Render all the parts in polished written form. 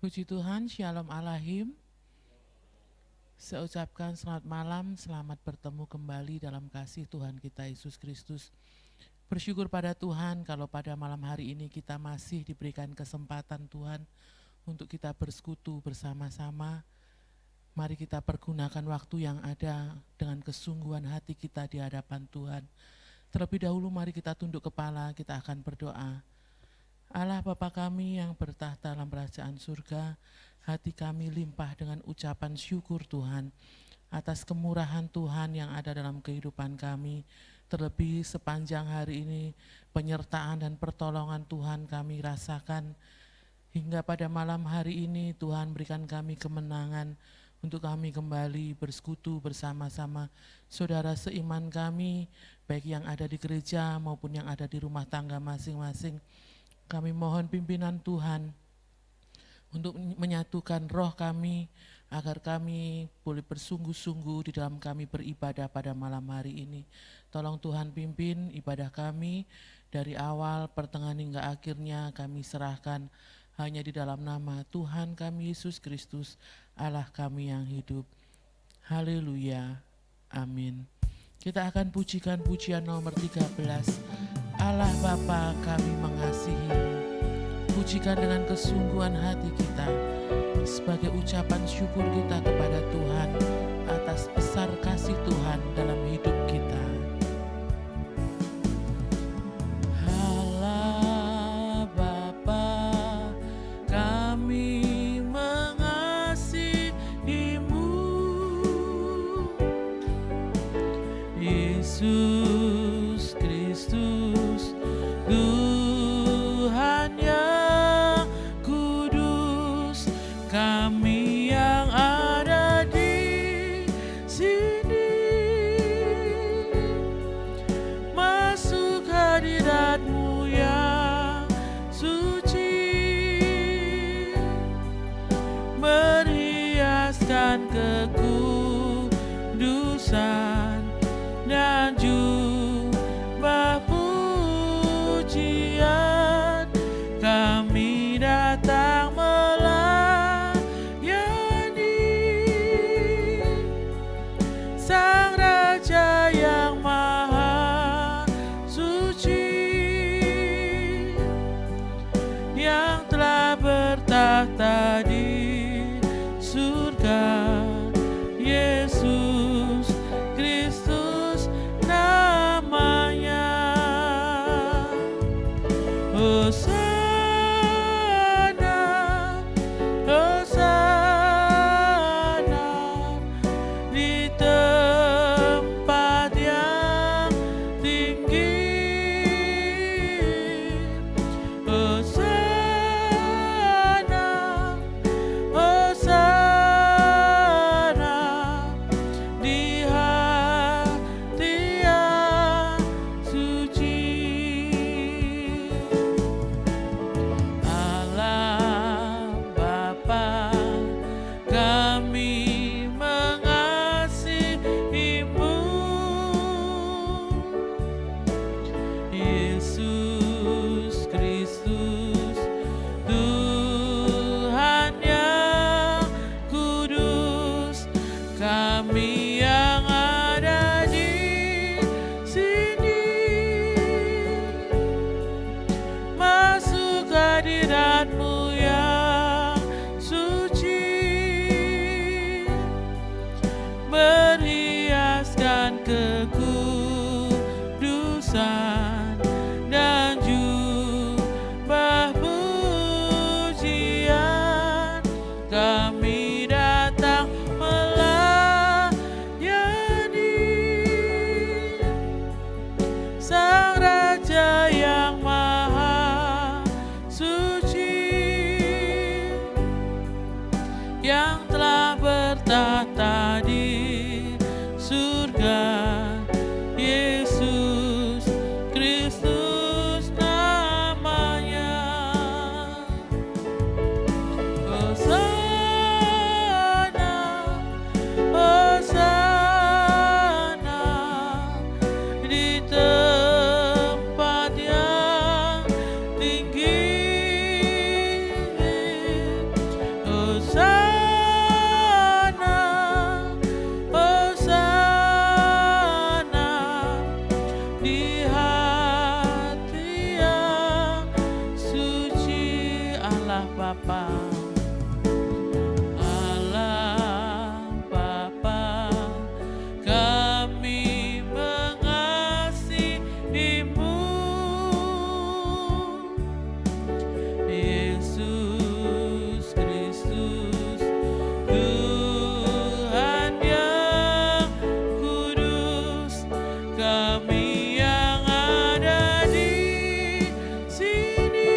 Puji Tuhan, Shalom Alahim. Saya ucapkan selamat malam, selamat bertemu kembali dalam kasih Tuhan kita Yesus Kristus. Bersyukur pada Tuhan kalau pada malam hari ini kita masih diberikan kesempatan Tuhan untuk kita bersekutu bersama-sama. Mari kita pergunakan waktu yang ada dengan kesungguhan hati kita di hadapan Tuhan. Terlebih dahulu mari kita tunduk kepala, kita akan berdoa. Allah Bapa kami yang bertahta dalam kerajaan surga, hati kami limpah dengan ucapan syukur Tuhan atas kemurahan Tuhan yang ada dalam kehidupan kami. Terlebih sepanjang hari ini penyertaan dan pertolongan Tuhan kami rasakan. Hingga pada malam hari ini Tuhan berikan kami kemenangan untuk kami kembali bersekutu bersama-sama saudara seiman kami, baik yang ada di gereja maupun yang ada di rumah tangga masing-masing. Kami mohon pimpinan Tuhan untuk menyatukan roh kami agar kami boleh bersungguh-sungguh di dalam kami beribadah pada malam hari ini. Tolong Tuhan pimpin ibadah kami dari awal, pertengahan hingga akhirnya kami serahkan hanya di dalam nama Tuhan kami Yesus Kristus, Allah kami yang hidup. Haleluya, amin. Kita akan pujikan pujian nomor 13. Allah Bapa kami mengasihi-Mu. Pujikan dengan kesungguhan hati kita sebagai ucapan syukur kita kepada Tuhan atas besar kasih Tuhan dalam hidup kita. Allah Bapa kami mengasihi-Mu. Yesus Kristus Tuhan yang kudus, kami yang ada di sini masuk hadirat-Mu yang suci, berhiaskan kekudusan dan jubah pujian. Kami datang melayani Sang Raja yang Maha Suci, yang telah bertahta di surga. Yesus Kristus namanya. Hosana, Hosana di tempat yang tinggi. Hosana, Hosana Allah Bapa, Allah Bapa, kami mengasihi-Mu. Yesus Kristus, Tuhan yang kudus, kami yang ada di sini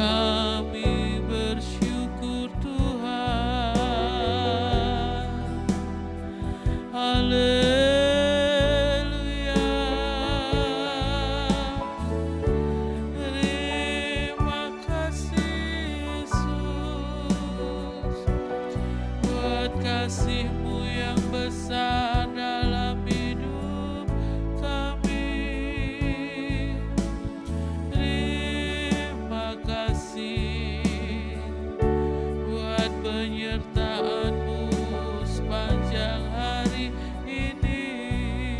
Kami bersyukur Tuhan. Haleluya. Terima kasih Yesus buat kasih-Mu yang besar dalam hidup kami. Terima kasih buat penyertaan-Mu sepanjang hari ini.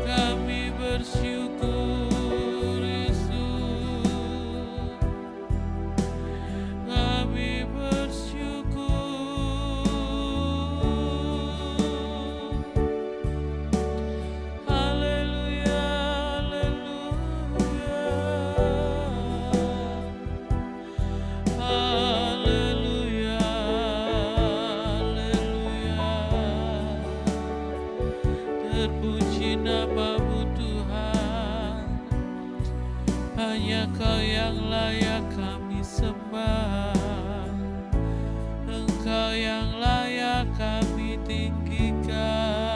Kami bersyukur Yesus. Kami bersyukur. Haleluya, haleluya. Haleluya, haleluya. Terpuji nama-Mu Tuhan. Hanya Kau yang layak kami sembah. Engkau yang layak kami tinggikan.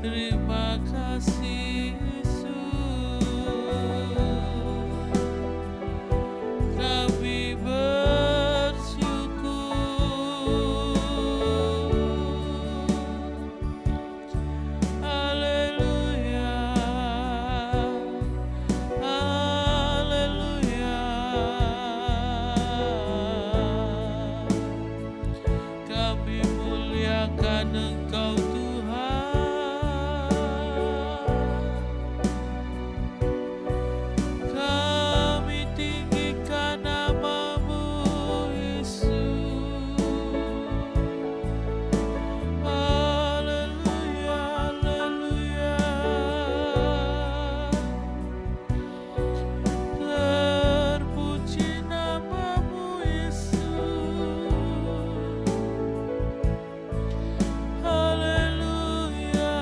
Terima kasih Yesus. Kami bersyukur. Haleluya, haleluya. Kami muliakan Engkau Tuhan. Kami tinggikan nama-Mu Yesus. Haleluya, haleluya. Terpuji nama-Mu Yesus. Haleluya,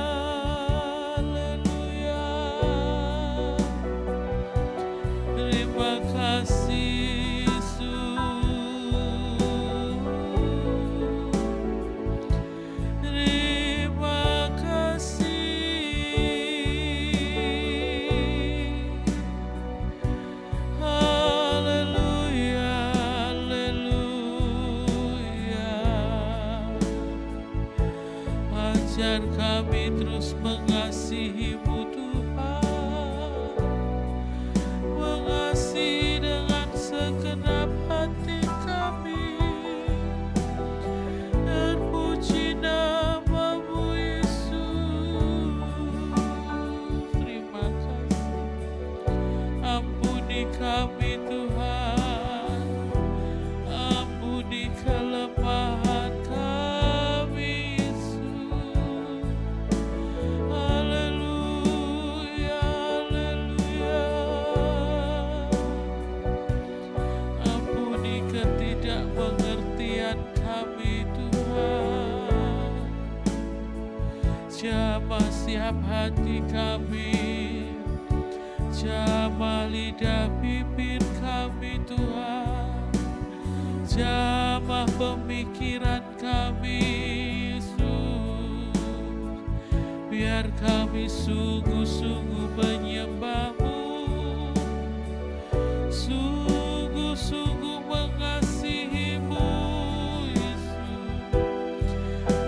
haleluya. Terima kasih Yesus. Terima kasih. Haleluya, haleluya. Ajar kami terus mengasihi-Mu Tuhan. Mengasihi dengan segenap hati kami. Terpuji nama-Mu Yesus. Terima kasih. Ampuni kami Tuhan. Ampuni kelemahan kami Yesus. Haleluya, haleluya. Ampuni ketidakmengertian kami Tuhan. Jamah siap hati kami. Jamah lidah bibir kami Tuhan. Jamah pemikiran kami Yesus. Biar kami sungguh-sungguh menyembah-Mu. Sungguh-sungguh mengasihi-Mu Yesus.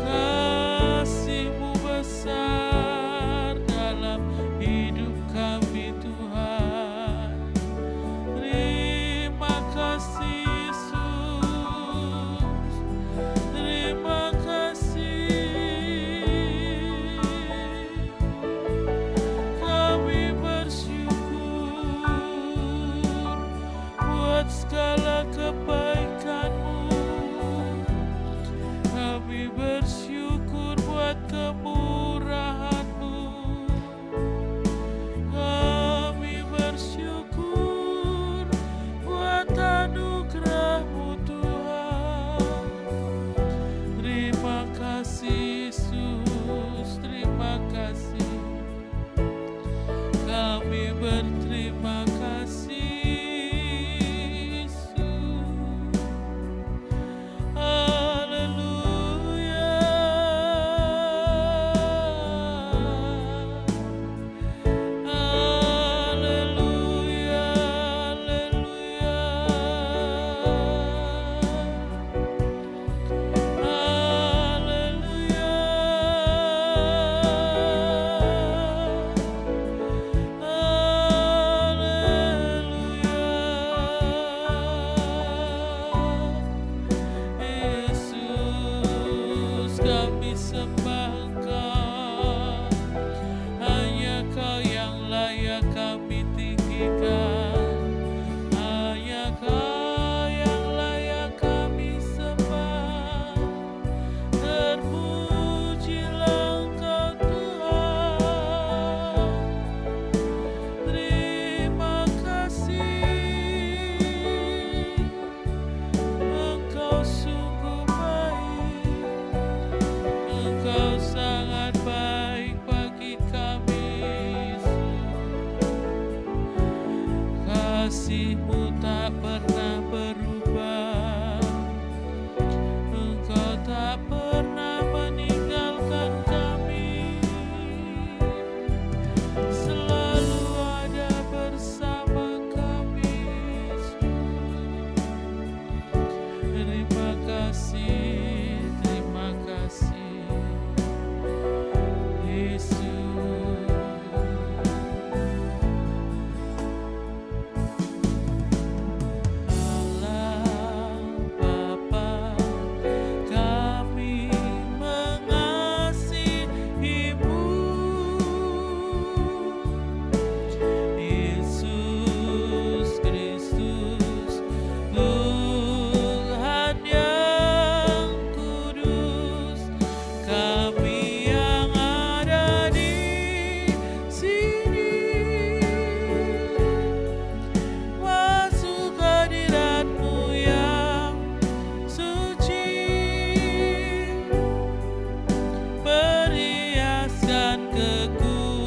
Kasih-Mu besar dalam hidup kami Tuhan. Terima kasih Yesus. Terima kasih. Kami bersyukur buat segala kebaikan-Mu. Kami bersyukur buat kemurahan-Mu. Kami bersyukur buat anugerah-Mu Tuhan. Terima kasih Yesus, terima kasih. Kami berterima kasih. kami tinggikan, hanya Kau yang layak kami sembah. Terpujilah Engkau Tuhan, terima kasih, Engkau sungguh baik, Engkau sangat baik bagi kami, kasih-Mu tak pernah berubah, Engkau tak pernah meninggalkan kami, selalu ada bersama kami. Terima kasih, Yesus. Allah Bapa, kami mengasihi-Mu. Yesus Kristus, Tuhan yang kudus, kami yang ada di sini masuk hadirat-Mu yang suci, perhiasan kekudusan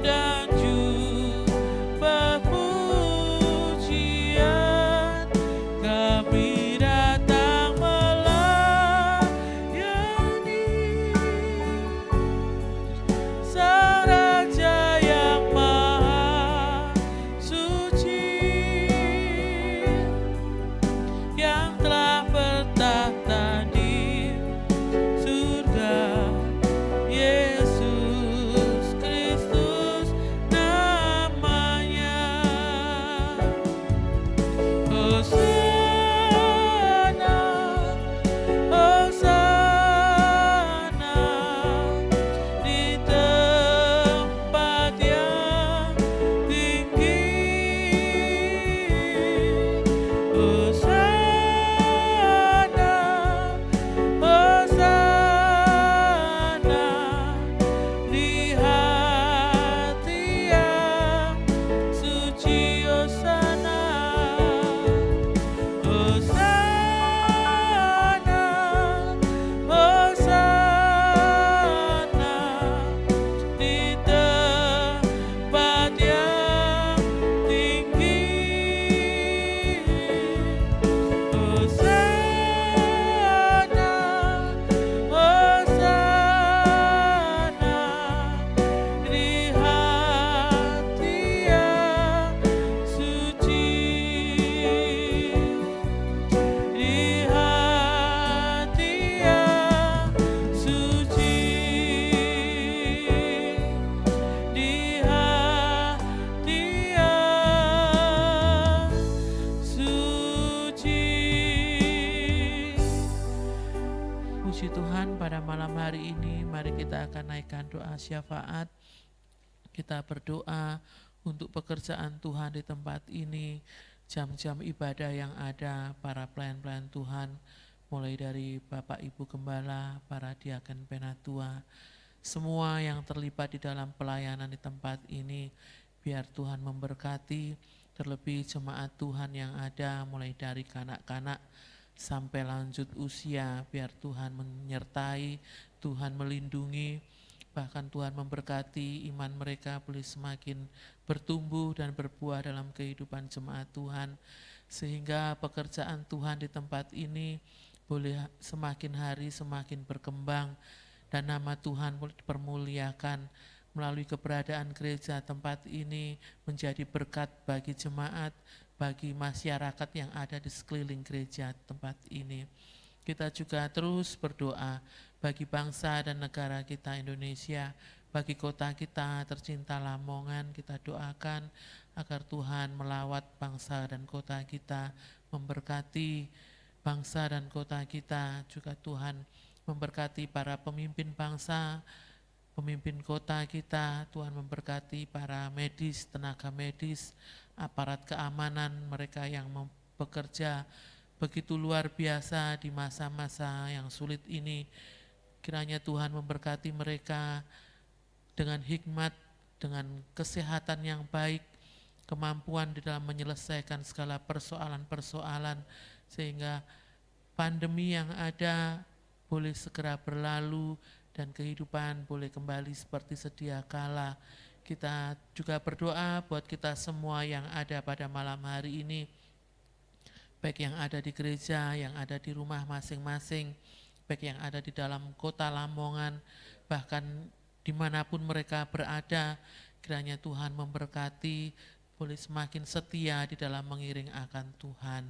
dan jubah pujian, kami datang melayani Sang Raja yang Maha Suci, yang telah bertahta di surga. Yesus Kristus namanya. Hosana, Hosana di tempat yang tinggi. Hosana, Hosana di hati yang suci. Hosana, Hosana, Hosana di tempat yang tinggi. Hosana, Hosana di hati yang suci, di hati yang suci, di hati yang suci. Puji Tuhan, pada malam hari ini mari kita akan naikkan doa syafaat. Kita berdoa untuk pekerjaan Tuhan di tempat ini, jam-jam ibadah yang ada, para pelayan-pelayan Tuhan, mulai dari Bapak Ibu Gembala, para diaken penatua, semua yang terlibat di dalam pelayanan di tempat ini, biar Tuhan memberkati, terlebih jemaat Tuhan yang ada, mulai dari kanak-kanak sampai lanjut usia, biar Tuhan menyertai, Tuhan melindungi, bahkan Tuhan memberkati iman mereka boleh semakin bertumbuh dan berbuah dalam kehidupan jemaat Tuhan, sehingga pekerjaan Tuhan di tempat ini boleh semakin hari semakin berkembang dan nama Tuhan boleh dipermuliakan melalui keberadaan gereja tempat ini, menjadi berkat bagi jemaat, bagi masyarakat yang ada di sekeliling gereja tempat ini. Kita juga terus berdoa bagi bangsa dan negara kita Indonesia, bagi kota kita tercinta Lamongan. Kita doakan agar Tuhan melawat bangsa dan kota kita, memberkati bangsa dan kota kita. Juga Tuhan memberkati para pemimpin bangsa, pemimpin kota kita. Tuhan memberkati para medis, tenaga medis, aparat keamanan, mereka yang bekerja begitu luar biasa di masa-masa yang sulit ini. Kiranya Tuhan memberkati mereka dengan hikmat, dengan kesehatan yang baik, kemampuan di dalam menyelesaikan segala persoalan-persoalan, sehingga pandemi yang ada boleh segera berlalu dan kehidupan boleh kembali seperti sedia kala. Kita juga berdoa buat kita semua yang ada pada malam hari ini, baik yang ada di gereja, yang ada di rumah masing-masing, baik yang ada di dalam kota Lamongan, bahkan dimanapun mereka berada. Kiranya Tuhan memberkati, boleh semakin setia di dalam mengiring akan Tuhan.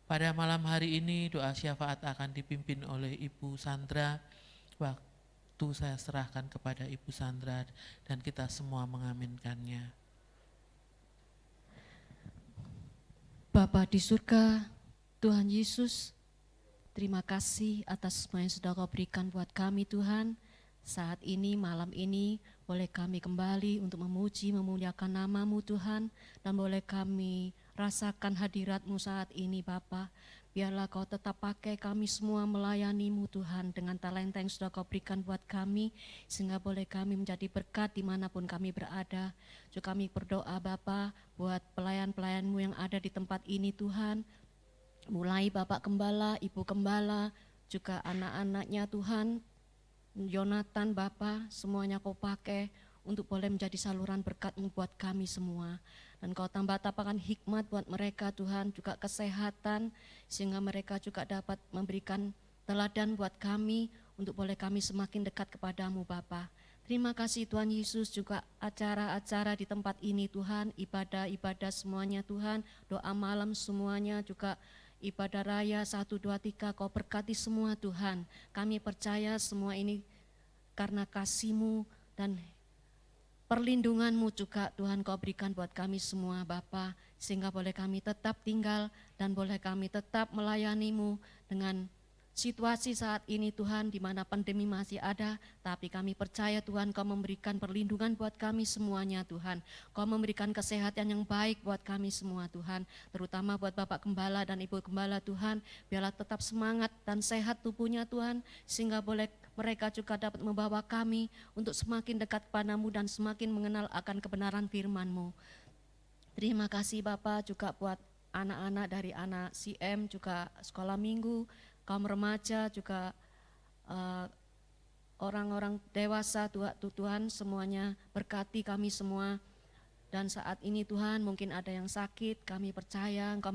Pada malam hari ini doa syafaat akan dipimpin oleh Ibu Sandra. Waktu saya serahkan kepada Ibu Sandra dan kita semua mengaminkannya. Bapa di surga, Tuhan Yesus, terima kasih atas semua yang sudah Kau berikan buat kami Tuhan. Saat ini, malam ini, boleh kami kembali untuk memuji, memuliakan nama-Mu Tuhan, dan boleh kami rasakan hadirat-Mu saat ini Bapa. Biarlah Kau tetap pakai kami semua melayani-Mu Tuhan dengan talenta yang sudah Kau berikan buat kami, sehingga boleh kami menjadi berkat dimanapun kami berada. Juga kami berdoa Bapa buat pelayan-pelayan-Mu yang ada di tempat ini Tuhan, mulai Bapak Gembala, Ibu Gembala, juga anak-anaknya Tuhan, Yonatan Bapa, semuanya Kau pakai untuk boleh menjadi saluran berkat-Mu buat kami semua. Dan Kau tambah-tambahkan hikmat buat mereka Tuhan, juga kesehatan, sehingga mereka juga dapat memberikan teladan buat kami, untuk boleh kami semakin dekat kepadamu Bapa. Terima kasih Tuhan Yesus, juga acara-acara di tempat ini Tuhan, ibadah-ibadah semuanya Tuhan, doa malam semuanya, juga ibadah raya 1, 2, 3, Kau berkati semua Tuhan. Kami percaya semua ini karena kasih-Mu dan perlindungan-Mu juga Tuhan Kau berikan buat kami semua Bapa, sehingga boleh kami tetap tinggal dan boleh kami tetap melayani-Mu dengan situasi saat ini Tuhan, di mana pandemi masih ada, tapi kami percaya Tuhan Kau memberikan perlindungan buat kami semuanya Tuhan. Kau memberikan kesehatan yang baik buat kami semua Tuhan, terutama buat Bapak Gembala dan Ibu Gembala Tuhan, biarlah tetap semangat dan sehat tubuhnya Tuhan, sehingga boleh mereka juga dapat membawa kami untuk semakin dekat kepadamu dan semakin mengenal akan kebenaran firman-Mu. Terima kasih Bapak juga buat anak-anak dari anak CM, juga sekolah minggu, kaum remaja, juga orang-orang dewasa Tuhan, semuanya berkati kami semua. Dan saat ini Tuhan mungkin ada yang sakit, kami percaya Engkau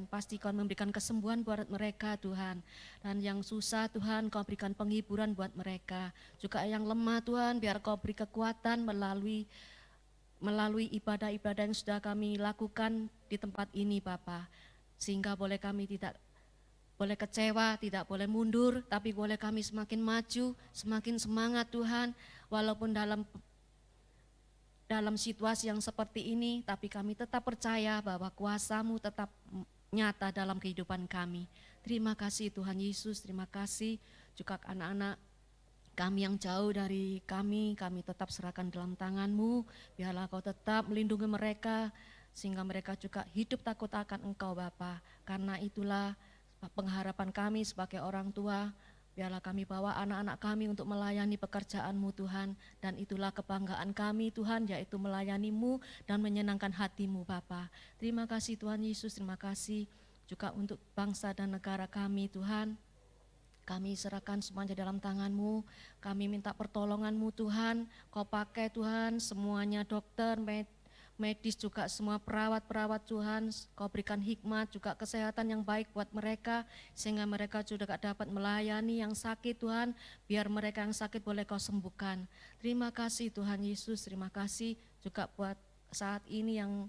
pasti Kau memberikan kesembuhan buat mereka Tuhan. Dan yang susah Tuhan Kau berikan penghiburan buat mereka. Juga yang lemah Tuhan biar Kau beri kekuatan melalui ibadah-ibadah yang sudah kami lakukan di tempat ini Bapa. Sehingga boleh kami tidak boleh kecewa, tidak boleh mundur, tapi boleh kami semakin maju, semakin semangat Tuhan, walaupun dalam situasi yang seperti ini, tapi kami tetap percaya bahwa kuasa-Mu tetap nyata dalam kehidupan kami. Terima kasih Tuhan Yesus, terima kasih juga anak-anak kami yang jauh dari kami tetap serahkan dalam tangan-Mu, biarlah Kau tetap melindungi mereka, sehingga mereka juga hidup takut akan Engkau Bapa. Karena itulah pengharapan kami sebagai orang tua, biarlah kami bawa anak-anak kami untuk melayani pekerjaan-Mu Tuhan, dan itulah kebanggaan kami Tuhan, yaitu melayani-Mu dan menyenangkan hati-Mu Bapa. Terima kasih Tuhan Yesus, terima kasih juga untuk bangsa dan negara kami Tuhan. Kami serahkan semuanya dalam tangan-Mu, kami minta pertolongan-Mu Tuhan, Kau pakai Tuhan semuanya dokter, medis juga semua perawat-perawat Tuhan, Kau berikan hikmat juga kesehatan yang baik buat mereka, sehingga mereka juga dapat melayani yang sakit Tuhan, biar mereka yang sakit boleh Kau sembuhkan. Terima kasih Tuhan Yesus, terima kasih juga buat saat ini yang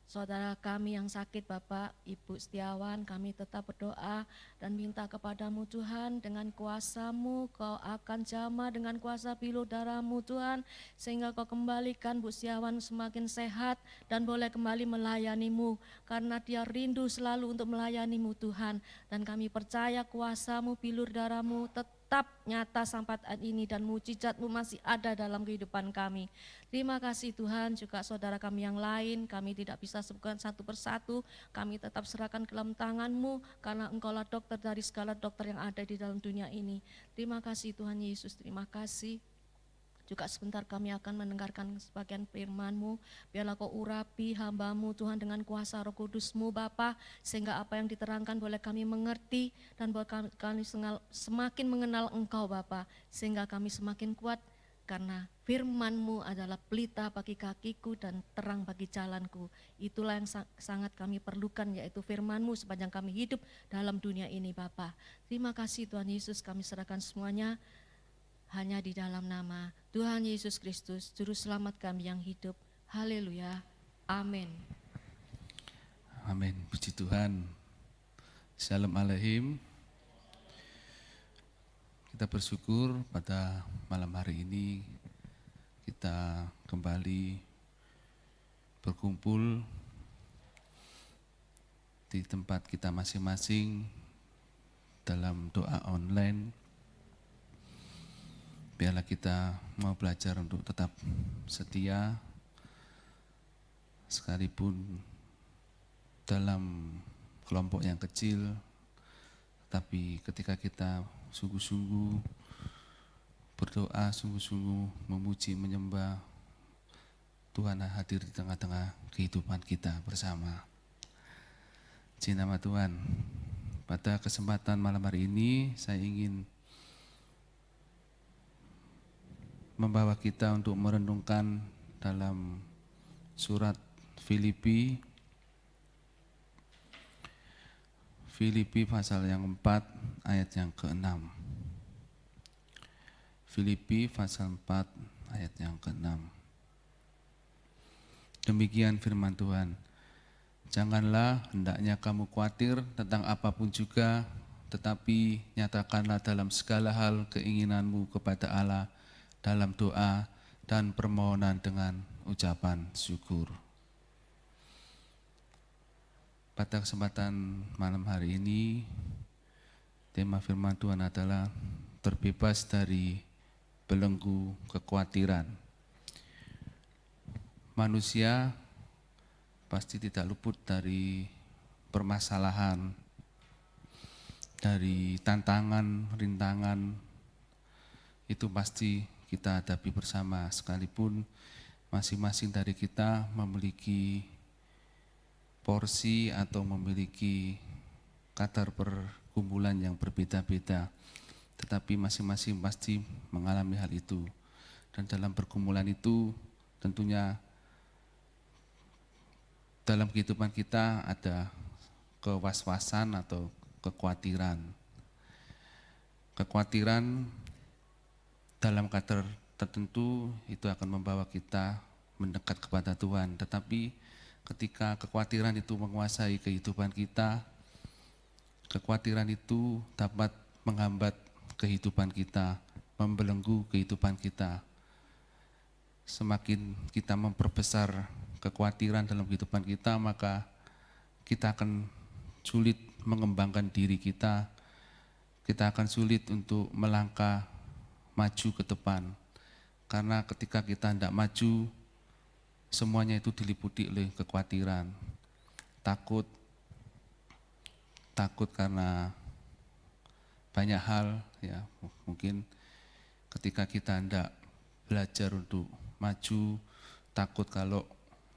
saudara kami yang sakit Bapak Ibu Setiawan, kami tetap berdoa dan minta kepadamu Tuhan, dengan kuasa-Mu Kau akan jamah dengan kuasa pilu darah-Mu Tuhan, sehingga Kau kembalikan Bu Setiawan semakin sehat dan boleh kembali melayani-Mu, karena dia rindu selalu untuk melayani-Mu Tuhan, dan kami percaya kuasa-Mu pilu darah-Mu tetap tetap nyata sampai saat ini dan mujizat-Mu masih ada dalam kehidupan kami. Terima kasih Tuhan, juga saudara kami yang lain, kami tidak bisa sebutkan satu persatu, kami tetap serahkan ke dalam tangan-Mu karena Engkaulah dokter dari segala dokter yang ada di dalam dunia ini. Terima kasih Tuhan Yesus, terima kasih. Juga sebentar kami akan mendengarkan sebagian firman-Mu. Biarlah Kau urapi hamba-Mu Tuhan dengan kuasa Roh Kudus-Mu Bapa, sehingga apa yang diterangkan boleh kami mengerti dan boleh kami semakin mengenal Engkau Bapa, sehingga kami semakin kuat karena firman-Mu adalah pelita bagi kakiku dan terang bagi jalanku. Itulah yang sangat kami perlukan, yaitu firman-Mu sepanjang kami hidup dalam dunia ini Bapa. Terima kasih Tuhan Yesus, kami serahkan semuanya hanya di dalam nama Tuhan Yesus Kristus, Juru Selamat kami yang hidup. Haleluya. Amin. Amin. Puji Tuhan. Shalom Aleichem. Kita bersyukur pada malam hari ini kita kembali berkumpul di tempat kita masing-masing dalam doa online. Biarlah kita mau belajar untuk tetap setia sekalipun dalam kelompok yang kecil, tapi ketika kita sungguh-sungguh berdoa, sungguh-sungguh memuji, menyembah, Tuhan hadir di tengah-tengah kehidupan kita bersama. Puji nama Tuhan. Pada kesempatan malam hari ini saya ingin membawa kita untuk merenungkan dalam surat Filipi pasal yang 4 ayat yang ke-6. Filipi pasal 4 ayat yang ke-6. Demikian firman Tuhan. Janganlah hendaknya kamu khawatir tentang apapun juga, tetapi nyatakanlah dalam segala hal keinginanmu kepada Allah dalam doa dan permohonan dengan ucapan syukur. Pada kesempatan malam hari ini, tema firman Tuhan adalah terbebas dari belenggu kekhawatiran. Manusia pasti tidak luput dari permasalahan, dari tantangan, rintangan, itu pasti kita hadapi bersama, sekalipun masing-masing dari kita memiliki porsi atau memiliki kadar pergumulan yang berbeda-beda, tetapi masing-masing pasti mengalami hal itu. Dan dalam pergumulan itu tentunya dalam kehidupan kita ada kewaswasan atau kekhawatiran. Kekhawatiran dalam kadar tertentu itu akan membawa kita mendekat kepada Tuhan. Tetapi ketika kekhawatiran itu menguasai kehidupan kita, kekhawatiran itu dapat menghambat kehidupan kita, membelenggu kehidupan kita. Semakin kita memperbesar kekhawatiran dalam kehidupan kita, maka kita akan sulit mengembangkan diri kita akan sulit untuk melangkah maju ke depan. Karena ketika kita tidak maju, semuanya itu diliputi oleh kekhawatiran. Takut karena banyak hal, ya. Mungkin ketika kita tidak belajar untuk maju, takut kalau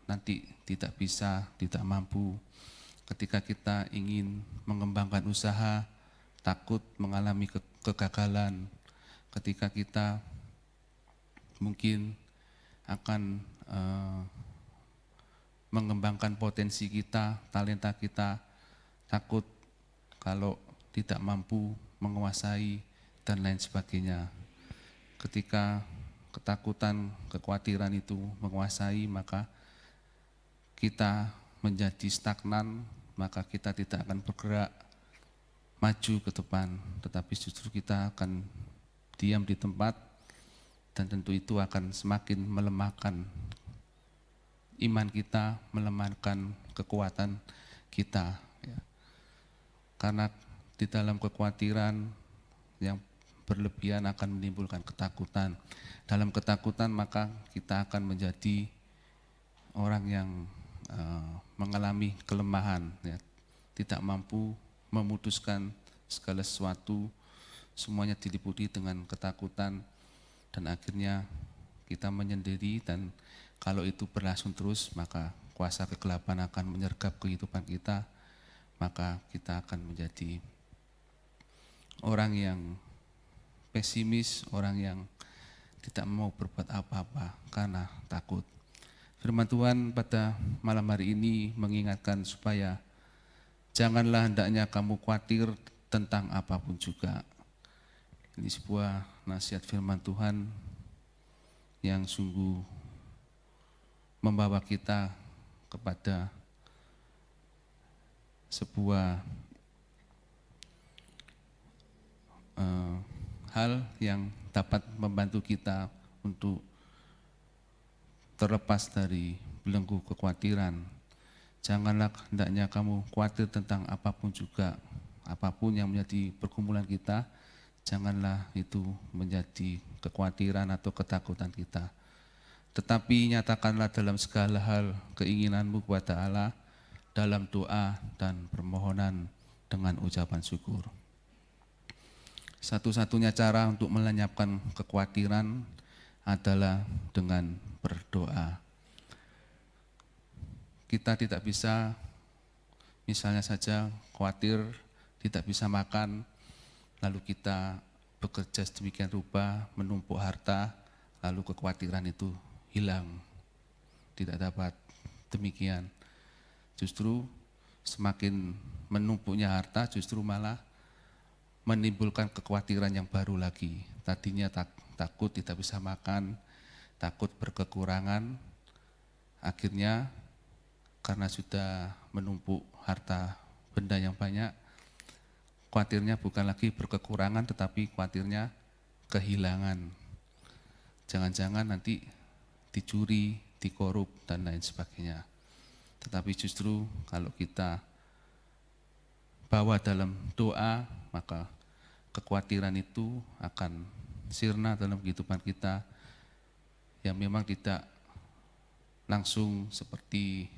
nanti tidak bisa, tidak mampu. Ketika kita ingin mengembangkan usaha, takut mengalami kegagalan. Ketika kita mungkin akan mengembangkan potensi kita, talenta kita, takut kalau tidak mampu menguasai dan lain sebagainya. Ketika ketakutan, kekhawatiran itu menguasai, maka kita menjadi stagnan, maka kita tidak akan bergerak maju ke depan, tetapi justru kita akan diam di tempat, dan tentu itu akan semakin melemahkan iman kita, melemahkan kekuatan kita. Ya. Karena di dalam kekhawatiran yang berlebihan akan menimbulkan ketakutan. Dalam ketakutan maka kita akan menjadi orang yang mengalami kelemahan, ya, tidak mampu memutuskan segala sesuatu, semuanya diliputi dengan ketakutan, dan akhirnya kita menyendiri, dan kalau itu berlangsung terus maka kuasa kegelapan akan menyergap kehidupan kita, maka kita akan menjadi orang yang pesimis, orang yang tidak mau berbuat apa-apa karena takut. Firman Tuhan pada malam hari ini mengingatkan supaya janganlah hendaknya kamu khawatir tentang apapun juga. Ini sebuah nasihat firman Tuhan yang sungguh membawa kita kepada sebuah hal yang dapat membantu kita untuk terlepas dari belenggu kekhawatiran. Janganlah hendaknya kamu khawatir tentang apapun juga, apapun yang menjadi pergumulan kita, janganlah itu menjadi kekhawatiran atau ketakutan kita. Tetapi nyatakanlah dalam segala hal keinginanmu kepada Allah dalam doa dan permohonan dengan ucapan syukur. Satu-satunya cara untuk melenyapkan kekhawatiran adalah dengan berdoa. Kita tidak bisa, misalnya saja khawatir tidak bisa makan, lalu kita bekerja sedemikian rupa, menumpuk harta, lalu kekhawatiran itu hilang. Tidak dapat demikian. Justru semakin menumpuknya harta, justru malah menimbulkan kekhawatiran yang baru lagi. Tadinya takut tidak bisa makan, takut berkekurangan, akhirnya karena sudah menumpuk harta benda yang banyak, khawatirnya bukan lagi berkekurangan tetapi khawatirnya kehilangan. Jangan-jangan nanti dicuri, dikorup dan lain sebagainya. Tetapi justru kalau kita bawa dalam doa, maka kekhawatiran itu akan sirna dalam kehidupan kita, yang memang tidak langsung seperti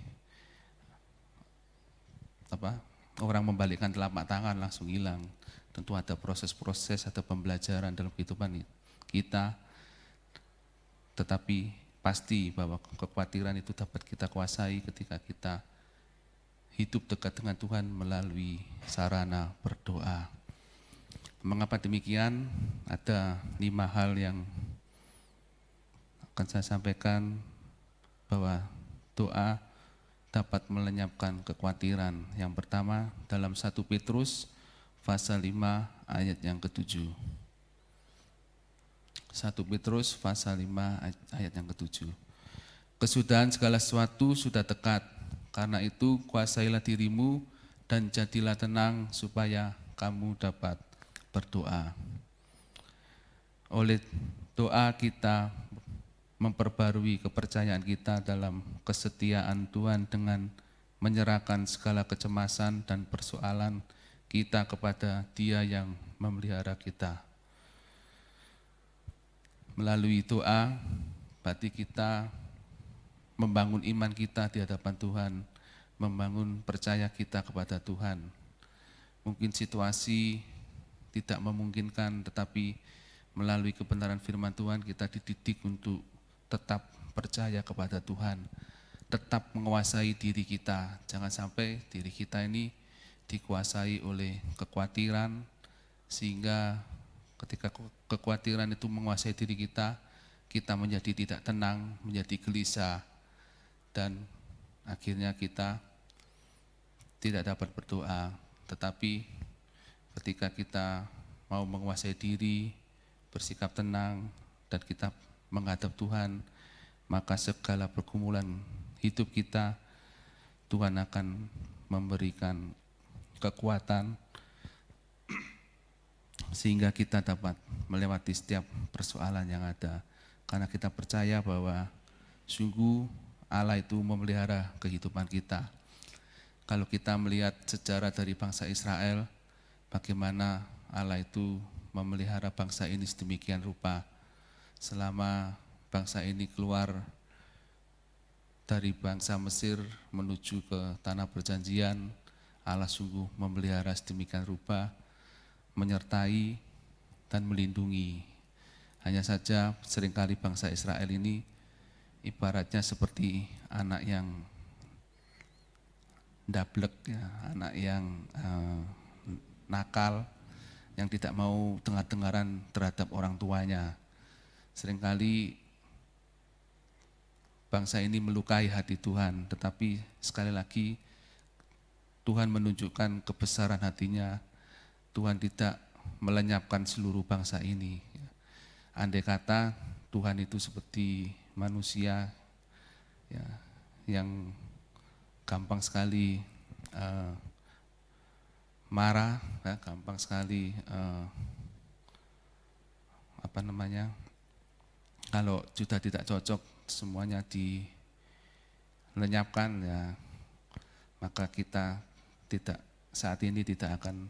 orang membalikkan telapak tangan langsung hilang. Tentu ada proses-proses, ada pembelajaran dalam kehidupan kita, tetapi pasti bahwa kekhawatiran itu dapat kita kuasai ketika kita hidup dekat dengan Tuhan melalui sarana berdoa. Mengapa demikian? Ada 5 hal yang akan saya sampaikan bahwa doa dapat melenyapkan kekhawatiran. Yang pertama dalam 1 Petrus pasal 5 ayat yang ke-7. 1 Petrus pasal 5 ayat yang ke-7. Kesudahan segala sesuatu sudah dekat, karena itu kuasailah dirimu dan jadilah tenang supaya kamu dapat berdoa. Oleh doa kita memperbarui kepercayaan kita dalam kesetiaan Tuhan dengan menyerahkan segala kecemasan dan persoalan kita kepada Dia yang memelihara kita. Melalui doa, berarti kita membangun iman kita di hadapan Tuhan, membangun percaya kita kepada Tuhan. Mungkin situasi tidak memungkinkan, tetapi melalui kebenaran firman Tuhan kita dididik untuk tetap percaya kepada Tuhan, tetap menguasai diri kita. Jangan sampai diri kita ini dikuasai oleh kekhawatiran, sehingga ketika kekhawatiran itu menguasai diri kita, kita menjadi tidak tenang, menjadi gelisah, dan akhirnya kita tidak dapat berdoa. Tetapi ketika kita mau menguasai diri, bersikap tenang, dan kita menghadap Tuhan, maka segala pergumulan hidup kita, Tuhan akan memberikan kekuatan sehingga kita dapat melewati setiap persoalan yang ada. Karena kita percaya bahwa sungguh Allah itu memelihara kehidupan kita. Kalau kita melihat sejarah dari bangsa Israel, bagaimana Allah itu memelihara bangsa ini sedemikian rupa. Selama bangsa ini keluar dari bangsa Mesir menuju ke tanah perjanjian, Allah sungguh memelihara sedemikian rupa, menyertai dan melindungi. Hanya saja seringkali bangsa Israel ini ibaratnya seperti anak yang dablek, ya, anak yang nakal, yang tidak mau dengar-dengaran terhadap orang tuanya. Seringkali bangsa ini melukai hati Tuhan, tetapi sekali lagi Tuhan menunjukkan kebesaran hatinya. Tuhan tidak melenyapkan seluruh bangsa ini. Andai kata Tuhan itu seperti manusia, ya, yang gampang sekali marah, ya, gampang sekali kalau sudah tidak cocok semuanya dilenyapkan, ya, maka kita saat ini tidak akan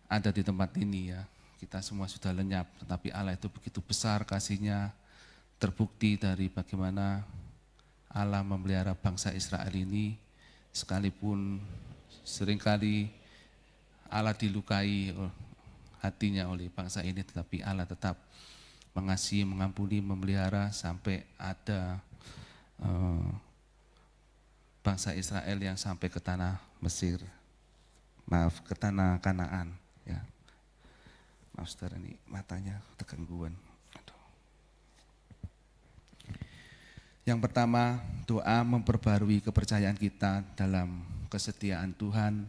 ada di tempat ini, ya. Kita semua sudah lenyap, tetapi Allah itu begitu besar kasih-Nya, terbukti dari bagaimana Allah memelihara bangsa Israel ini, sekalipun seringkali Allah dilukai hatinya oleh bangsa ini, tetapi Allah tetap mengasihi, mengampuni, memelihara sampai ada bangsa Israel yang sampai ke tanah Mesir, ke tanah Kanaan. Ya. Maaf saudara, ini matanya kegangguan. Yang pertama, doa memperbarui kepercayaan kita dalam kesetiaan Tuhan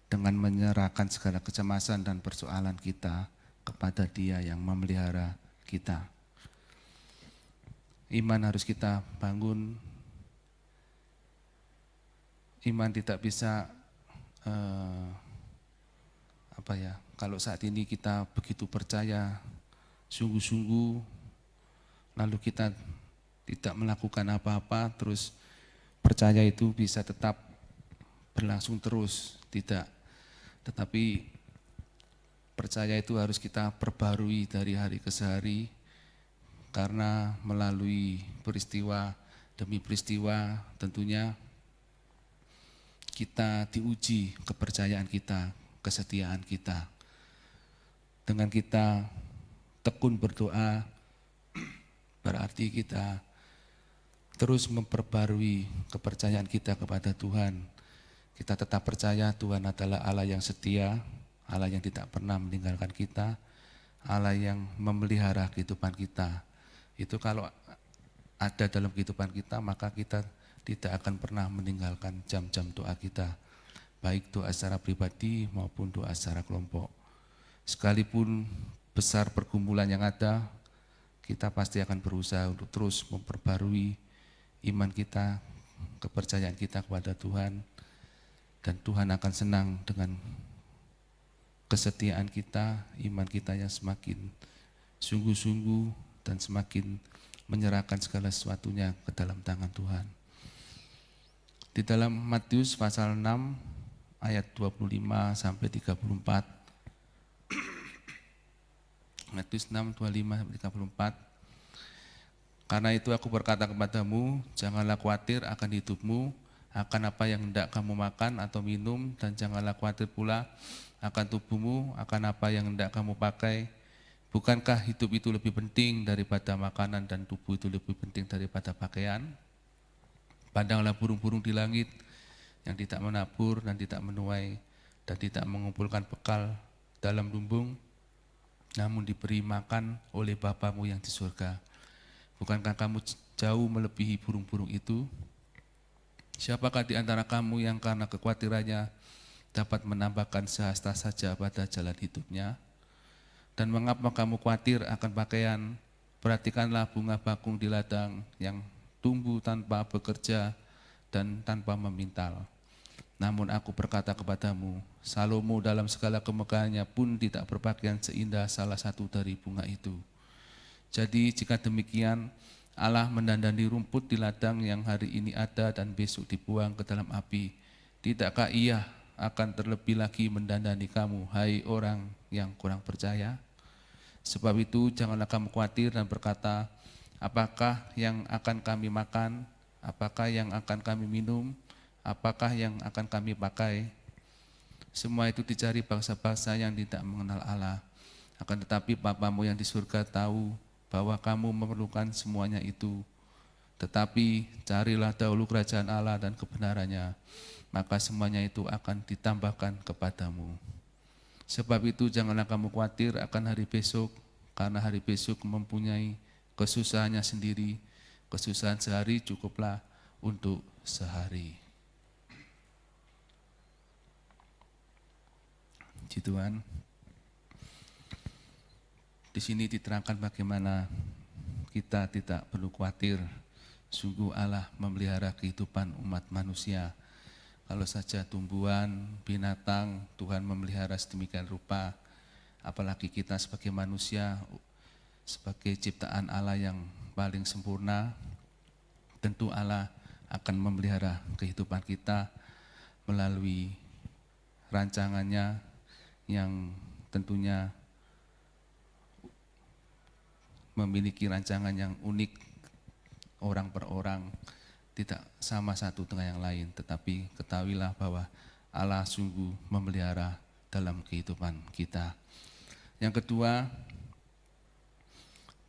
dengan menyerahkan segala kecemasan dan persoalan kita kepada Dia yang memelihara kita. Iman harus kita bangun. Iman tidak bisa kalau saat ini kita begitu percaya sungguh-sungguh, lalu kita tidak melakukan apa-apa, terus percaya itu bisa tetap berlangsung terus, tidak. Tetapi percaya itu harus kita perbarui dari hari ke hari, karena melalui peristiwa demi peristiwa tentunya kita diuji kepercayaan kita, kesetiaan kita. Dengan kita tekun berdoa, berarti kita terus memperbarui kepercayaan kita kepada Tuhan. Kita tetap percaya Tuhan adalah Allah yang setia, Allah yang tidak pernah meninggalkan kita, Allah yang memelihara kehidupan kita. Itu kalau ada dalam kehidupan kita, maka kita tidak akan pernah meninggalkan jam-jam doa kita, baik doa secara pribadi maupun doa secara kelompok. Sekalipun besar pergumulan yang ada, kita pasti akan berusaha untuk terus memperbarui iman kita, kepercayaan kita kepada Tuhan, dan Tuhan akan senang dengan kesetiaan kita, iman kita yang semakin sungguh-sungguh dan semakin menyerahkan segala sesuatunya ke dalam tangan Tuhan. Di dalam Matius pasal 6 ayat 25 sampai 34. Matius 6, 25 sampai 34. Karena itu aku berkata kepadamu, janganlah khawatir akan hidupmu, akan apa yang hendak kamu makan atau minum, dan janganlah khawatir pula akan tubuhmu, akan apa yang hendak kamu pakai. Bukankah hidup itu lebih penting daripada makanan dan tubuh itu lebih penting daripada pakaian? Pandanglah burung-burung di langit yang tidak menabur dan tidak menuai dan tidak mengumpulkan bekal dalam lumbung, namun diberi makan oleh Bapamu yang di surga. Bukankah kamu jauh melebihi burung-burung itu? Siapakah di antara kamu yang karena kekhawatirannya dapat menambahkan sehasta saja pada jalan hidupnya? Dan mengapa kamu khawatir akan pakaian? Perhatikanlah bunga bakung di ladang yang tumbuh tanpa bekerja dan tanpa memintal. Namun aku berkata kepadamu, Salomo dalam segala kemegahannya pun tidak berpakaian seindah salah satu dari bunga itu. Jadi jika demikian, Allah mendandani rumput di ladang yang hari ini ada dan besok dibuang ke dalam api. Tidakkah Ia akan terlebih lagi mendandani kamu, hai orang yang kurang percaya. Sebab itu janganlah kamu khawatir dan berkata, apakah yang akan kami makan, apakah yang akan kami minum, apakah yang akan kami pakai. Semua itu dicari bangsa-bangsa yang tidak mengenal Allah. Akan tetapi Bapamu yang di surga tahu bahwa kamu memerlukan semuanya itu. Tetapi carilah dahulu kerajaan Allah dan kebenarannya, maka semuanya itu akan ditambahkan kepadamu. Sebab itu janganlah kamu khawatir akan hari besok, karena hari besok mempunyai kesusahannya sendiri. Kesusahan sehari cukuplah untuk sehari. Puji Tuhan. Di sini diterangkan bagaimana kita tidak perlu khawatir. Sungguh Allah memelihara kehidupan umat manusia. Kalau saja tumbuhan, binatang, Tuhan memelihara sedemikian rupa, apalagi kita sebagai manusia, sebagai ciptaan Allah yang paling sempurna, tentu Allah akan memelihara kehidupan kita melalui rancangannya yang tentunya memiliki rancangan yang unik, orang per orang, tidak sama satu dengan yang lain, tetapi ketahuilah bahwa Allah sungguh memelihara dalam kehidupan kita. Yang kedua,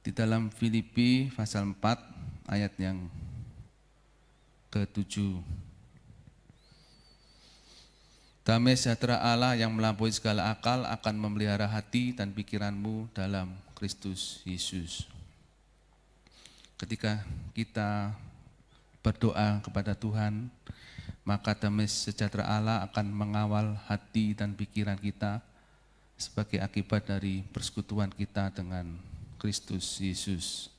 di dalam Filipi pasal 4 ayat yang ke-7. Damai sejahtera Allah yang melampaui segala akal akan memelihara hati dan pikiranmu dalam Kristus Yesus. Ketika kita berdoa kepada Tuhan, maka damai sejahtera Allah akan mengawal hati dan pikiran kita sebagai akibat dari persekutuan kita dengan Kristus Yesus.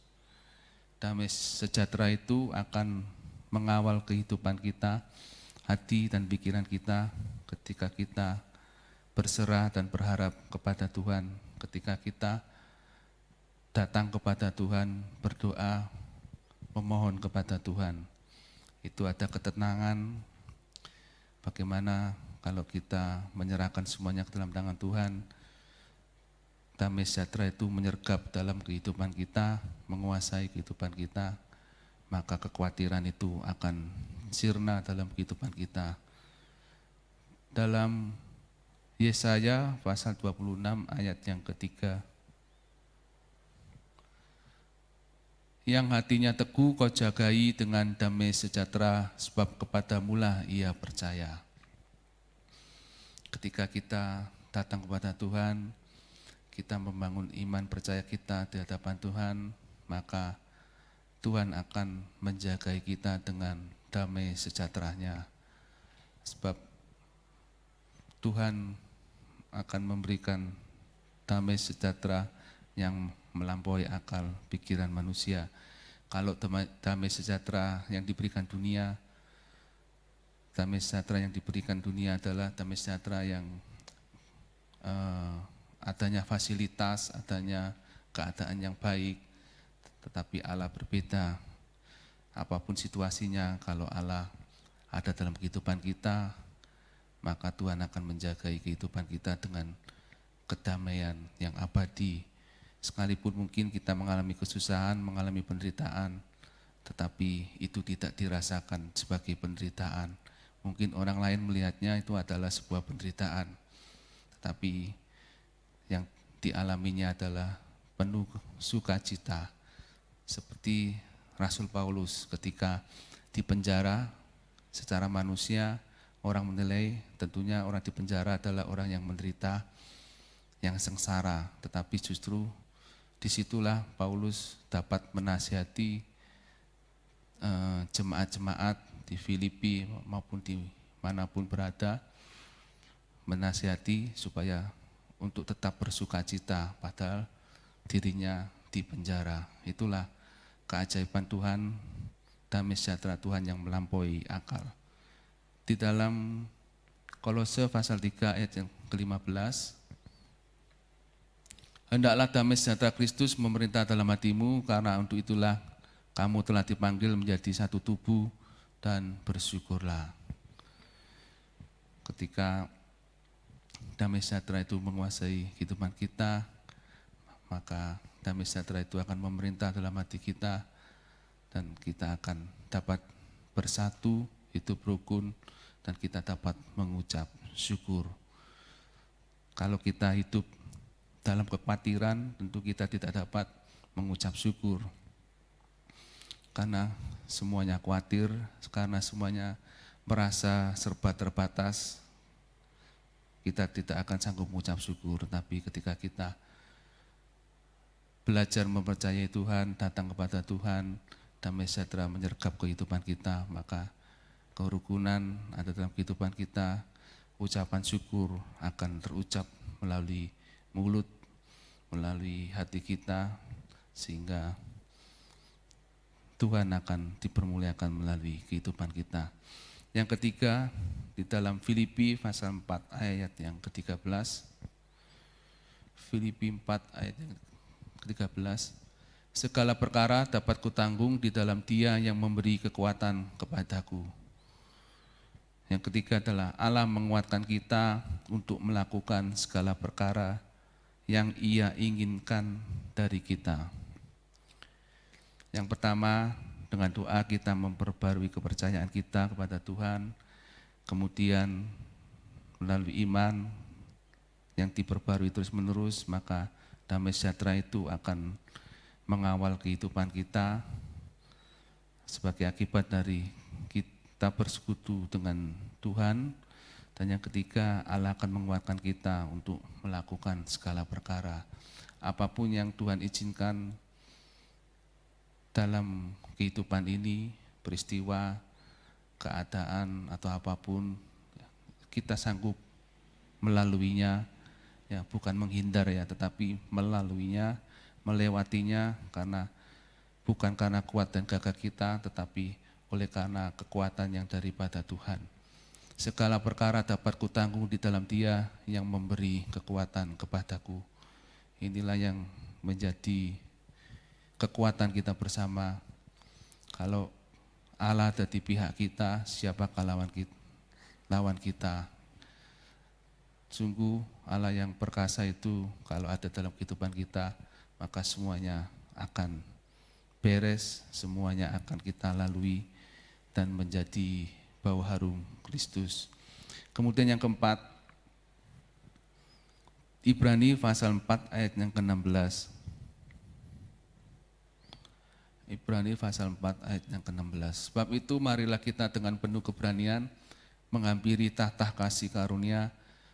Damai sejahtera itu akan mengawal kehidupan kita, hati dan pikiran kita ketika kita berserah dan berharap kepada Tuhan, ketika kita datang kepada Tuhan, berdoa, memohon kepada Tuhan. Itu ada ketenangan. Bagaimana kalau kita menyerahkan semuanya ke dalam tangan Tuhan, damai sejahtera itu menyergap dalam kehidupan kita, menguasai kehidupan kita, maka kekhawatiran itu akan sirna dalam kehidupan kita. Dalam Yesaya pasal 26 ayat yang ketiga, yang hatinya teguh kau jagai dengan damai sejahtera, sebab kepadamulah ia percaya. Ketika kita datang kepada Tuhan, kita membangun iman percaya kita di hadapan Tuhan, maka Tuhan akan menjagai kita dengan damai sejahteranya. Sebab Tuhan akan memberikan damai sejahtera yang melampaui akal pikiran manusia. Kalau damai sejahtera yang diberikan dunia, damai sejahtera yang diberikan dunia adalah damai sejahtera yang adanya fasilitas, adanya keadaan yang baik, tetapi Allah berbeda. Apapun situasinya, kalau Allah ada dalam kehidupan kita, maka Tuhan akan menjagai kehidupan kita dengan kedamaian yang abadi. Sekalipun mungkin kita mengalami kesusahan, mengalami penderitaan, tetapi itu tidak dirasakan sebagai penderitaan. Mungkin orang lain melihatnya itu adalah sebuah penderitaan, tetapi yang dialaminya adalah penuh sukacita. Seperti Rasul Paulus ketika di penjara secara manusia, orang menilai tentunya orang di penjara adalah orang yang menderita, yang sengsara, tetapi justru disitulah Paulus dapat menasihati jemaat-jemaat di Filipi maupun di manapun berada, menasihati supaya untuk tetap bersukacita padahal dirinya di penjara. Itulah keajaiban Tuhan, damai sejahtera Tuhan yang melampaui akal. Di dalam Kolose pasal 3 ayat yang ke-15, hendaklah damai sejahtera Kristus memerintah dalam hatimu, karena untuk itulah kamu telah dipanggil menjadi satu tubuh, dan bersyukurlah. Ketika damai sejahtera itu menguasai kehidupan kita, maka damai sejahtera itu akan memerintah dalam hati kita dan kita akan dapat bersatu, hidup rukun, dan kita dapat mengucap syukur. Kalau kita hidup dalam kekhawatiran, tentu kita tidak dapat mengucap syukur. Karena semuanya khawatir, karena semuanya merasa serba terbatas, kita tidak akan sanggup mengucap syukur. Tapi ketika kita belajar mempercayai Tuhan, datang kepada Tuhan, damai sejahtera menyergap kehidupan kita, maka kerukunan ada dalam kehidupan kita, ucapan syukur akan terucap melalui mulut, melalui hati kita, sehingga Tuhan akan dipermuliakan melalui kehidupan kita. Yang ketiga, di dalam Filipi pasal 4 ayat yang ke-13, Filipi 4 ayat yang ke-13, segala perkara dapat kutanggung di dalam Dia yang memberi kekuatan kepadaku. Yang ketiga adalah Allah menguatkan kita untuk melakukan segala perkara yang Ia inginkan dari kita. Yang pertama, dengan doa kita memperbarui kepercayaan kita kepada Tuhan, kemudian melalui iman yang diperbarui terus-menerus, maka damai sejahtera itu akan mengawal kehidupan kita sebagai akibat dari kita bersekutu dengan Tuhan. Dan yang ketiga, Allah akan menguatkan kita untuk melakukan segala perkara. Apapun yang Tuhan izinkan dalam kehidupan ini, peristiwa, keadaan atau apapun, kita sanggup melaluinya, ya bukan menghindar ya, tetapi melaluinya, melewatinya, karena bukan karena kuat dan gagah kita, tetapi oleh karena kekuatan yang daripada Tuhan. Segala perkara dapat kutanggung di dalam Dia yang memberi kekuatan kepadaku. Inilah yang menjadi kekuatan kita bersama. Kalau Allah ada di pihak kita, siapakah lawan kita? Sungguh Allah yang perkasa itu kalau ada dalam kehidupan kita, maka semuanya akan beres, semuanya akan kita lalui dan menjadi bau harum Kristus. Kemudian yang keempat, Ibrani pasal 4 ayat yang ke-16. Ibrani pasal 4 ayat yang ke-16. Sebab itu marilah kita dengan penuh keberanian menghampiri tahta kasih karunia,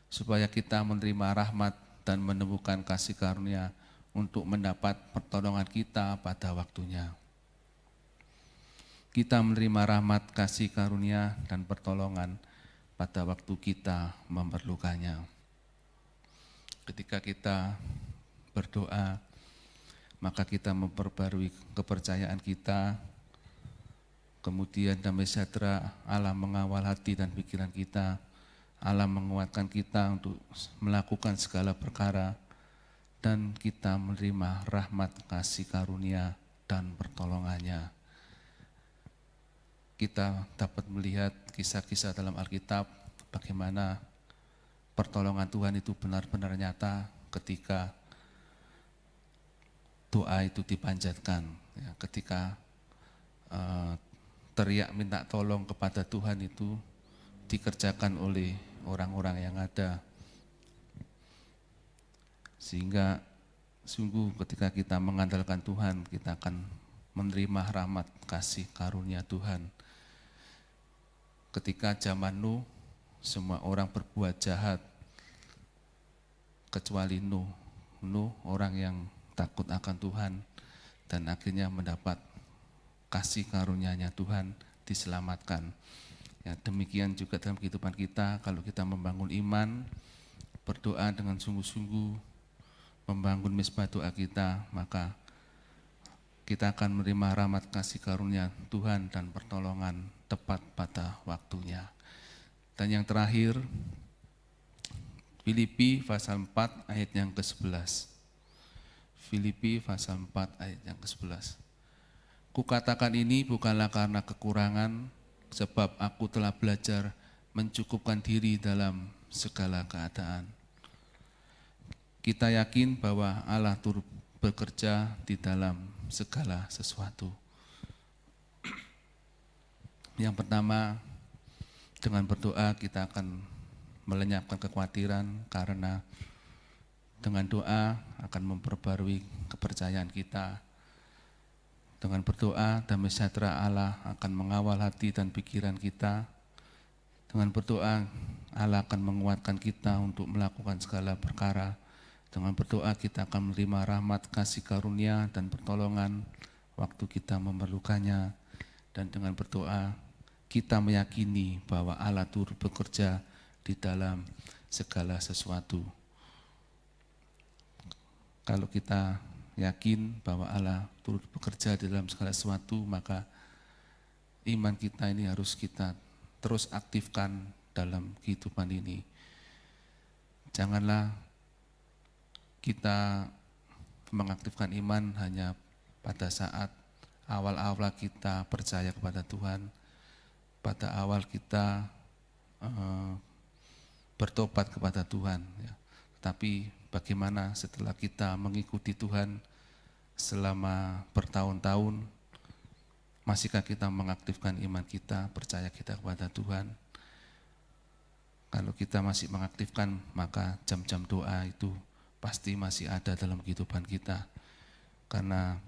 supaya kita menerima rahmat dan menemukan kasih karunia untuk mendapat pertolongan kita pada waktunya. Kita menerima rahmat, kasih karunia, dan pertolongan pada waktu kita memerlukannya. Ketika kita berdoa, maka kita memperbarui kepercayaan kita, kemudian damai sejahtera Allah mengawal hati dan pikiran kita, Allah menguatkan kita untuk melakukan segala perkara, dan kita menerima rahmat, kasih karunia, dan pertolongannya. Kita dapat melihat kisah-kisah dalam Alkitab bagaimana pertolongan Tuhan itu benar-benar nyata ketika doa itu dipanjatkan, ya, ketika teriak minta tolong kepada Tuhan itu dikerjakan oleh orang-orang yang ada. Sehingga sungguh ketika kita mengandalkan Tuhan, kita akan menerima rahmat, kasih karunia Tuhan. Ketika zaman Nuh, semua orang berbuat jahat kecuali Nuh. Nuh orang yang takut akan Tuhan dan akhirnya mendapat kasih karunia-Nya Tuhan, diselamatkan. Ya, demikian juga dalam kehidupan kita, kalau kita membangun iman, berdoa dengan sungguh-sungguh, membangun mezbah doa kita, maka kita akan menerima rahmat kasih karunia Tuhan dan pertolongan tepat pada waktunya. Dan yang terakhir, Filipi pasal 4 ayat yang ke-11. Filipi pasal 4 ayat yang ke-11. Kukatakan ini bukanlah karena kekurangan, sebab aku telah belajar mencukupkan diri dalam segala keadaan. Kita yakin bahwa Allah turut bekerja di dalam segala sesuatu. Yang pertama, dengan berdoa kita akan melenyapkan kekhawatiran, karena dengan doa akan memperbarui kepercayaan kita. Dengan berdoa, damai sejahtera Allah akan mengawal hati dan pikiran kita. Dengan berdoa, Allah akan menguatkan kita untuk melakukan segala perkara. Dengan berdoa, kita akan menerima rahmat, kasih karunia, dan pertolongan waktu kita memerlukannya. Dan dengan berdoa, kita meyakini bahwa Allah turut bekerja di dalam segala sesuatu. Kalau kita yakin bahwa Allah turut bekerja di dalam segala sesuatu, maka iman kita ini harus kita terus aktifkan dalam kehidupan ini. Janganlah kita mengaktifkan iman hanya pada saat awal-awal kita percaya kepada Tuhan, pada awal kita bertobat kepada Tuhan. Ya. Tapi bagaimana setelah kita mengikuti Tuhan selama bertahun-tahun, masihkah kita mengaktifkan iman kita, percaya kita kepada Tuhan? Kalau kita masih mengaktifkan, maka jam-jam doa itu pasti masih ada dalam kehidupan kita. Karena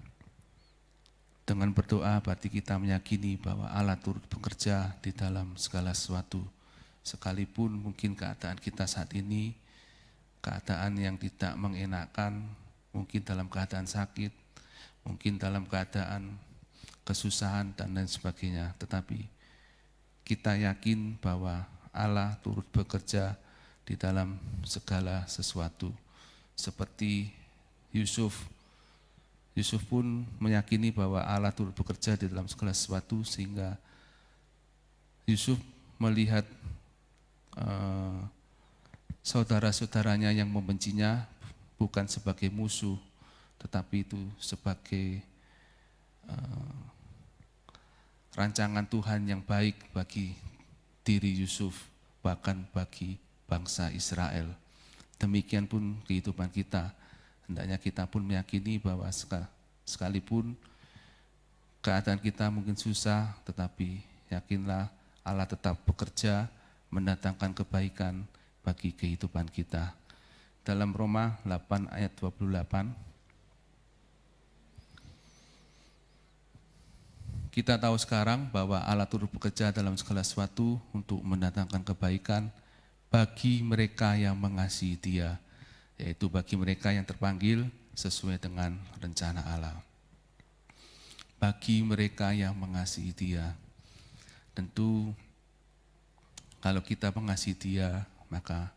dengan berdoa berarti kita meyakini bahwa Allah turut bekerja di dalam segala sesuatu. Sekalipun mungkin keadaan kita saat ini, keadaan yang tidak mengenakan, mungkin dalam keadaan sakit, mungkin dalam keadaan kesusahan dan lain sebagainya. Tetapi kita yakin bahwa Allah turut bekerja di dalam segala sesuatu. Seperti Yusuf pun meyakini bahwa Allah turut bekerja di dalam segala sesuatu, sehingga Yusuf melihat saudara-saudaranya yang membencinya bukan sebagai musuh, tetapi itu sebagai rancangan Tuhan yang baik bagi diri Yusuf, bahkan bagi bangsa Israel. Demikian pun kehidupan kita, hendaknya kita pun meyakini bahwa sekalipun keadaan kita mungkin susah, tetapi yakinlah Allah tetap bekerja mendatangkan kebaikan bagi kehidupan kita. Dalam Roma 8 ayat 28, kita tahu sekarang bahwa Allah turut bekerja dalam segala sesuatu untuk mendatangkan kebaikan bagi mereka yang mengasihi Dia, yaitu bagi mereka yang terpanggil sesuai dengan rencana Allah. Bagi mereka yang mengasihi Dia. Tentu kalau kita mengasihi Dia, maka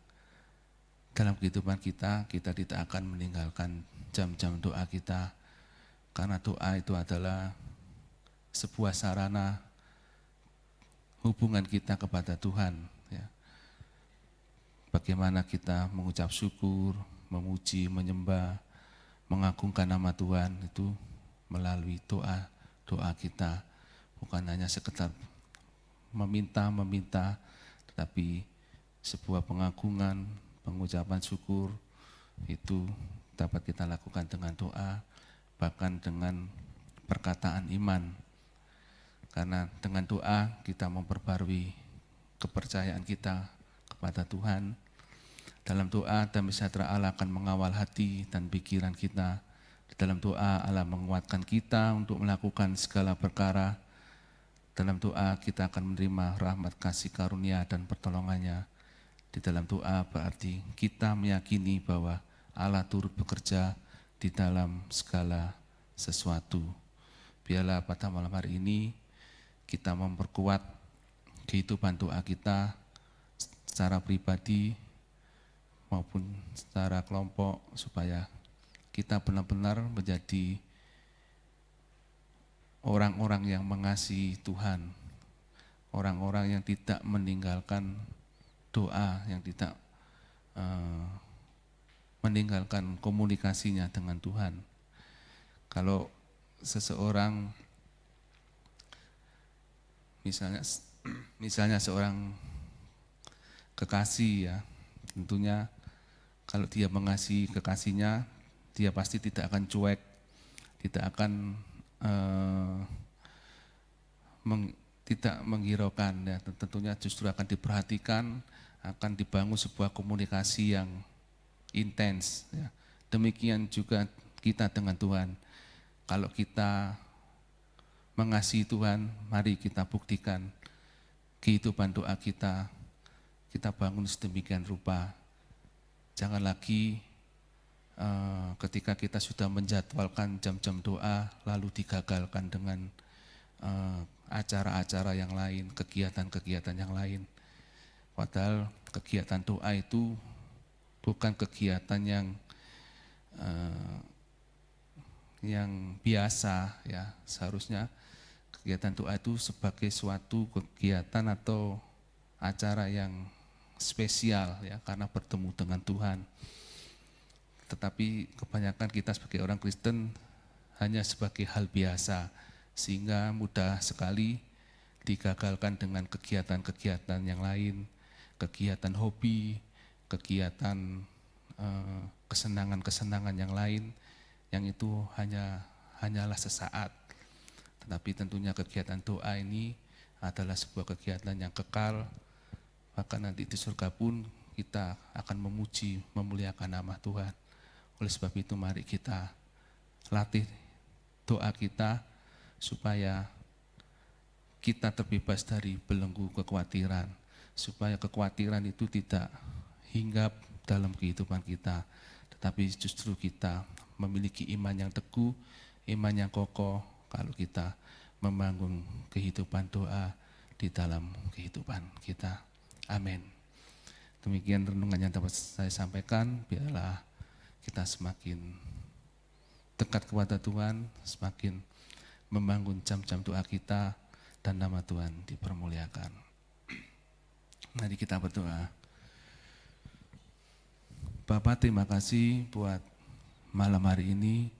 dalam kehidupan kita tidak akan meninggalkan jam-jam doa kita, karena doa itu adalah sebuah sarana hubungan kita kepada Tuhan. Ya. Bagaimana kita mengucap syukur, memuji, menyembah, mengagungkan nama Tuhan itu melalui doa kita. Bukan hanya sekedar meminta, tetapi sebuah pengagungan, pengucapan syukur itu dapat kita lakukan dengan doa, bahkan dengan perkataan iman. Karena dengan doa kita memperbarui kepercayaan kita kepada Tuhan. Dalam doa, damai sejahtera Allah akan mengawal hati dan pikiran kita. Di dalam doa, Allah menguatkan kita untuk melakukan segala perkara. Dalam doa, kita akan menerima rahmat, kasih karunia, dan pertolongannya. Di dalam doa berarti kita meyakini bahwa Allah turut bekerja di dalam segala sesuatu. Biarlah pada malam hari ini kita memperkuat kehidupan doa kita secara pribadi maupun secara kelompok, supaya kita benar-benar menjadi orang-orang yang mengasihi Tuhan, orang-orang yang tidak meninggalkan doa, yang tidak meninggalkan komunikasinya dengan Tuhan. Kalau seseorang, misalnya seorang kekasih ya, Tentunya kalau dia mengasihi kekasihnya, dia pasti tidak akan cuek, tidak akan tidak menghiraukan, ya. Tentunya justru akan diperhatikan, akan dibangun sebuah komunikasi yang intens, ya. Demikian juga kita dengan Tuhan. Kalau kita mengasihi Tuhan, mari kita buktikan kehidupan doa kita bangun sedemikian rupa. Jangan lagi ketika kita sudah menjadwalkan jam-jam doa, lalu digagalkan dengan acara-acara yang lain, kegiatan-kegiatan yang lain. Padahal kegiatan doa itu bukan kegiatan yang biasa, ya. Seharusnya kegiatan doa itu sebagai suatu kegiatan atau acara yang spesial, ya, karena bertemu dengan Tuhan. Tetapi kebanyakan kita sebagai orang Kristen hanya sebagai hal biasa, sehingga mudah sekali digagalkan dengan kegiatan-kegiatan yang lain, kegiatan hobi, kegiatan kesenangan-kesenangan yang lain, yang itu hanyalah sesaat. Tetapi tentunya kegiatan doa ini adalah sebuah kegiatan yang kekal, bahkan nanti di surga pun kita akan memuji, memuliakan nama Tuhan. Oleh sebab itu mari kita latih doa kita supaya kita terbebas dari belenggu kekhawatiran, supaya kekhawatiran itu tidak hinggap dalam kehidupan kita, tetapi justru kita memiliki iman yang teguh, iman yang kokoh kalau kita membangun kehidupan doa di dalam kehidupan kita. Amin. Demikian renungan yang dapat saya sampaikan. Biarlah kita semakin dekat kepada Tuhan, semakin membangun jam-jam doa kita, dan nama Tuhan dipermuliakan. Mari kita berdoa. Bapa, terima kasih buat malam hari ini.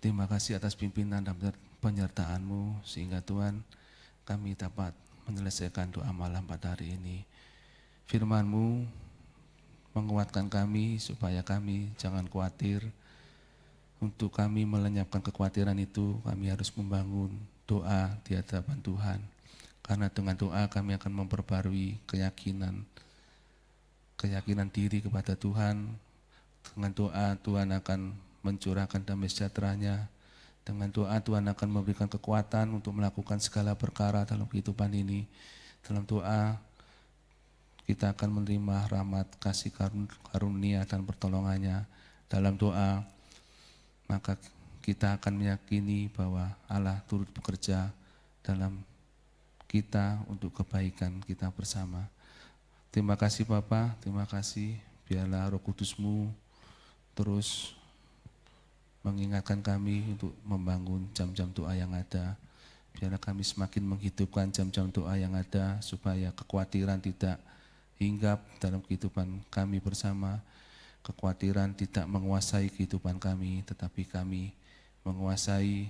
Terima kasih atas pimpinan dan penyertaan-Mu, sehingga Tuhan kami dapat menyelesaikan doa malam pada hari ini. Firman-Mu menguatkan kami supaya kami jangan khawatir. Untuk kami melenyapkan kekhawatiran itu, kami harus membangun doa di hadapan Tuhan. Karena dengan doa kami akan memperbarui keyakinan diri kepada Tuhan. Dengan doa Tuhan akan mencurahkan damai sejahtera-Nya. Dengan doa Tuhan akan memberikan kekuatan untuk melakukan segala perkara dalam kehidupan ini. Dalam doa kita akan menerima rahmat, kasih karunia dan pertolongan-Nya. Dalam doa maka kita akan meyakini bahwa Allah turut bekerja dalam kita untuk kebaikan kita bersama. Terima kasih Bapa, terima kasih. Biarlah Roh Kudus-Mu terus mengingatkan kami untuk membangun jam-jam doa yang ada. Biarlah kami semakin menghidupkan jam-jam doa yang ada, supaya kekhawatiran tidak hinggap dalam kehidupan kami bersama. Kekhawatiran tidak menguasai kehidupan kami, tetapi kami menguasai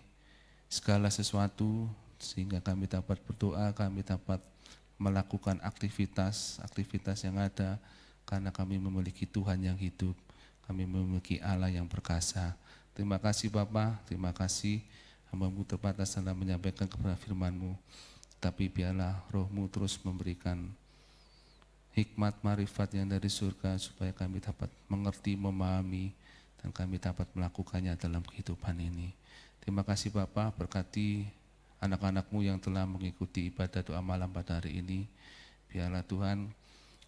segala sesuatu, sehingga kami dapat berdoa, kami dapat melakukan aktivitas yang ada, karena kami memiliki Tuhan yang hidup, kami memiliki Allah yang perkasa. Terima kasih Bapa, terima kasih. Hamba-Mu terbatas dalam menyampaikan kepada firman-Mu, tapi biarlah Roh-Mu terus memberikan hikmat marifat yang dari surga, supaya kami dapat mengerti, memahami, dan kami dapat melakukannya dalam kehidupan ini. Terima kasih Bapa, berkati anak-anak-Mu yang telah mengikuti ibadah doa malam pada hari ini. Biarlah Tuhan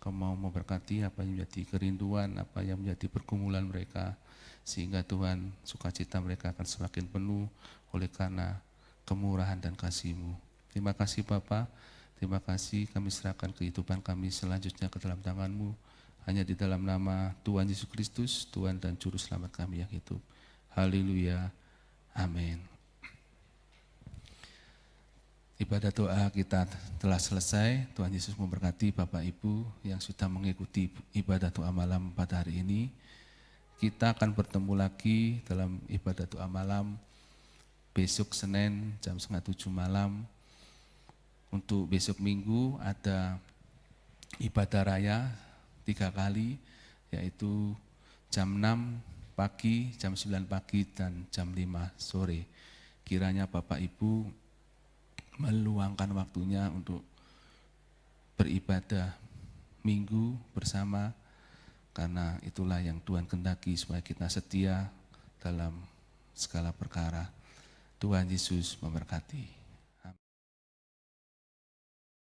Kau mau memberkati apa yang menjadi kerinduan, apa yang menjadi pergumulan mereka, sehingga Tuhan sukacita mereka akan semakin penuh oleh karena kemurahan dan kasih-Mu. Terima kasih Bapa. Terima kasih, kami serahkan kehidupan kami selanjutnya ke dalam tangan-Mu. Hanya di dalam nama Tuhan Yesus Kristus, Tuhan dan Juru Selamat kami yang hidup. Haleluya. Amin. Ibadah doa kita telah selesai. Tuhan Yesus memberkati Bapak Ibu yang sudah mengikuti ibadah doa malam pada hari ini. Kita akan bertemu lagi dalam ibadah doa malam besok Senin jam 6:30 malam. Untuk besok Minggu ada ibadah raya 3 kali, yaitu jam 6 pagi, jam 9 pagi, dan jam 5 sore. Kiranya Bapak Ibu meluangkan waktunya untuk beribadah minggu bersama, karena itulah yang Tuhan kehendaki supaya kita setia dalam segala perkara. Tuhan Yesus memberkati.